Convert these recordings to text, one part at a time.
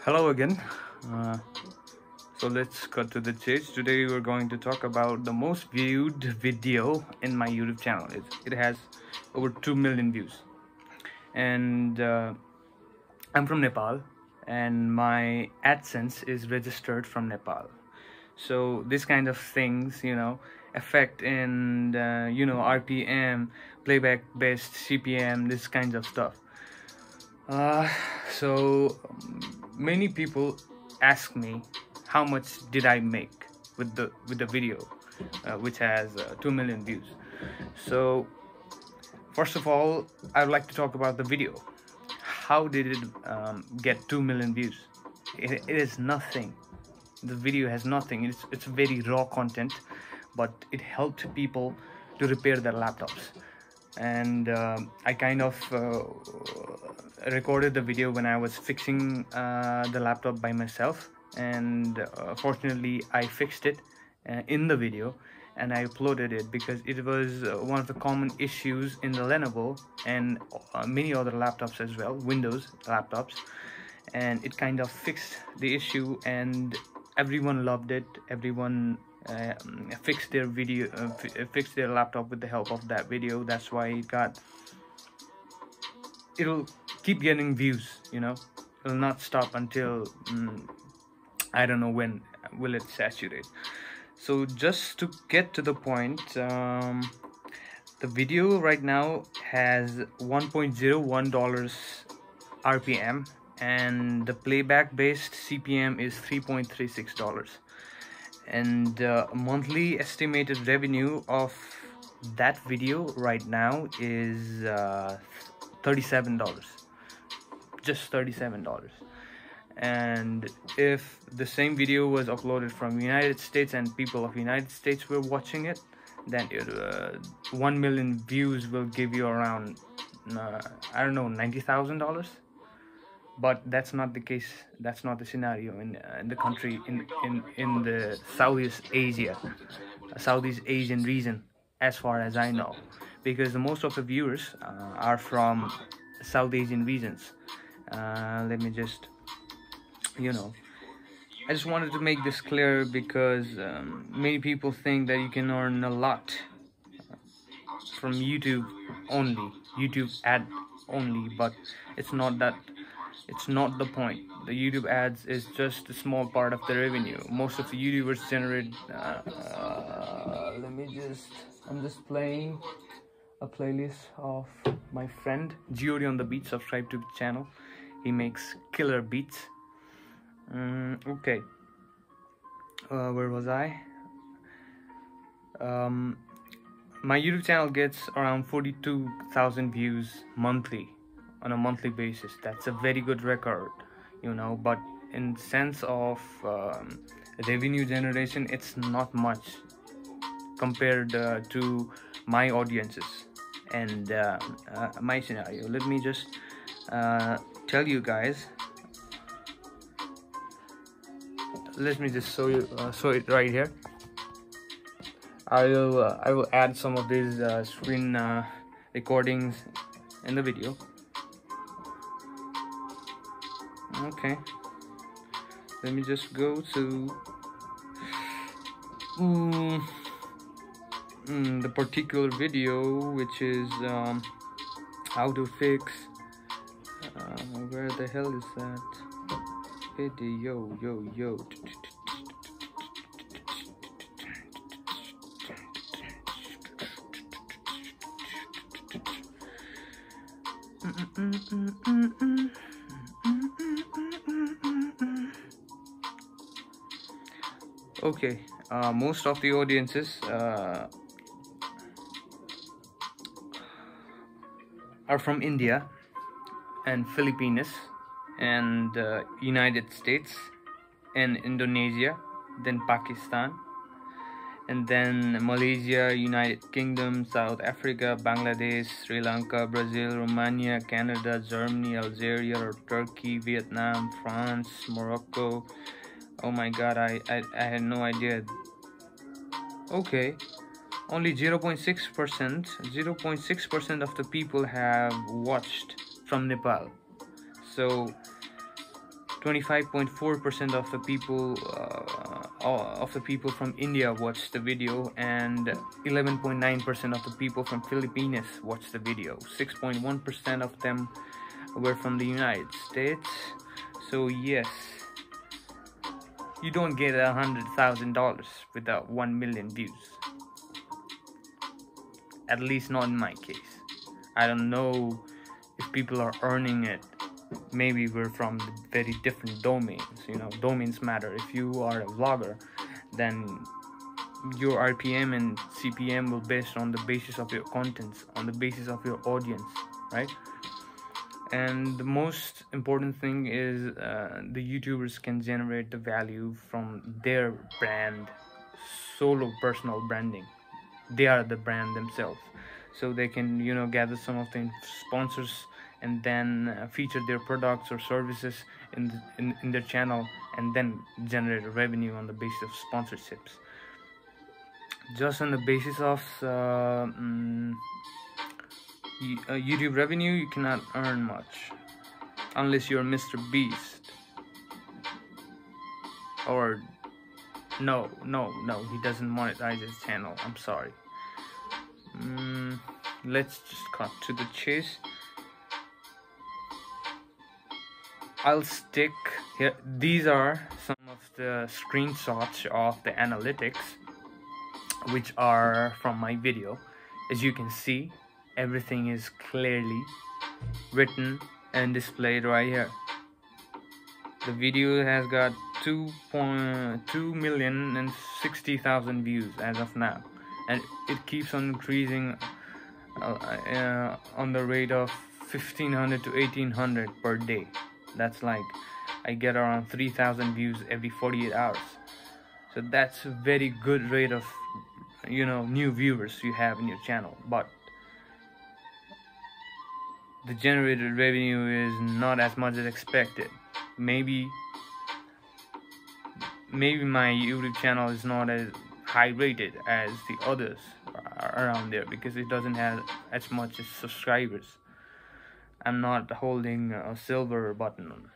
Hello again. So let's cut to the chase. Today we're going to talk about the most viewed video in my YouTube channel. It has over 2 million views, and I'm from Nepal, and my Adsense is registered from Nepal. So this kind of things, affect in RPM, playback based CPM, this kinds of stuff. So many people ask me how much did I make with the video, which has 2 million views. So first of all, I would like to talk about the video. How did it get 2 million views? It is nothing. The video has nothing. It's very raw content, but it helped people to repair their laptops. And I kind of recorded the video when I was fixing the laptop by myself, and fortunately I fixed it in the video, and I uploaded it because it was one of the common issues in the Lenovo and many other laptops as well, Windows laptops, and it kind of fixed the issue, and everyone loved it. Everyone fixed their video, fixed their laptop with the help of that video. That's why it'll keep getting views. It'll not stop until I don't know when will it saturate. So just to get to the point, the video right now has $1.01 RPM, and the playback based CPM is $3.36, and monthly estimated revenue of that video right now is $37, just $37. And if the same video was uploaded from United States and people of United States were watching it, then 1 million views will give you around I don't know, $90,000. But that's not the case. That's not the scenario in the country, in the Southeast Asian region, as far as I know, because most of the viewers are from South Asian regions. Let me just, I just wanted to make this clear because many people think that you can earn a lot from YouTube ad only, but it's not that. It's not the point. The YouTube ads is just a small part of the revenue. Most of the YouTubers generate I'm just playing a playlist of my friend Godonthabeat. Subscribe to the channel. He makes killer beats. Okay, where was I? My YouTube channel gets around 42,000 views monthly, on a monthly basis. That's a very good record, but in sense of revenue generation, it's not much compared to my audiences and my scenario. Let me just tell you guys. Let me just show it right here. I will add some of these screen recordings in the video. Okay, let me just go to the particular video, which is how to fix where the hell is that video? Yo. Okay, most of the audiences are from India and Philippines and United States and Indonesia, then Pakistan, and then Malaysia, United Kingdom, South Africa, Bangladesh, Sri Lanka, Brazil, Romania, Canada, Germany, Algeria or Turkey, Vietnam, France, Morocco. Oh my god, I had no idea. Okay, only 0.6% of the people have watched from Nepal. So 25.4% of the people from India watched the video, and 11.9% of the people from Philippines watched the video. 6.1% of them were from the United States. So yes, you don't get $100,000 without 1 million views. At least not in my case. I don't know if people are earning it. Maybe we're from very different domains. You know, domains matter. If you are a vlogger, then your RPM and CPM will be based on the basis of your contents, on the basis of your audience, right? And the most important thing is the YouTubers can generate the value from their brand, solo personal branding. They are the brand themselves, so they can, you know, gather some of the sponsors and then feature their products or services in their channel, and then generate a revenue on the basis of sponsorships. Just on the basis of YouTube revenue, you cannot earn much unless you're Mr. Beast. Or no, he doesn't monetize his channel. I'm sorry. Let's just cut to the chase. I'll stick here. These are some of the screenshots of the analytics, which are from my video. As you can see, everything is clearly written and displayed right here. The video has got 2,260,000 views as of now, and it keeps on increasing on the rate of 1,500 to 1,800 per day. That's like, I get around 3,000 views every 48 hours. So that's a very good rate of, you know, new viewers you have in your channel. But the generated revenue is not as much as expected. Maybe my YouTube channel is not as high rated as the others around there, because it doesn't have as much as subscribers. I'm not holding a silver button.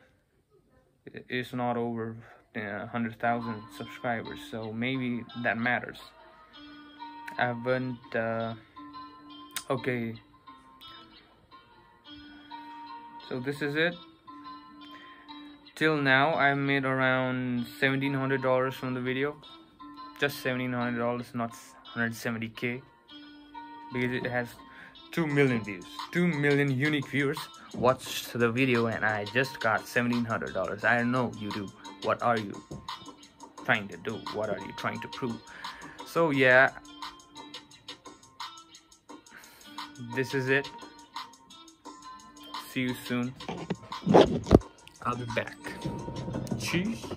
It's not over 100,000 subscribers, so maybe that matters. I haven't okay, so this is it. Till now I made around $1,700 from the video. Just $1,700, not 170k, because it has 2 million views. 2 million unique viewers watched the video, and I just got $1,700. I don't know, YouTube, what are you trying to do? What are you trying to prove? So yeah, this is it. See you soon. I'll be back. Cheers.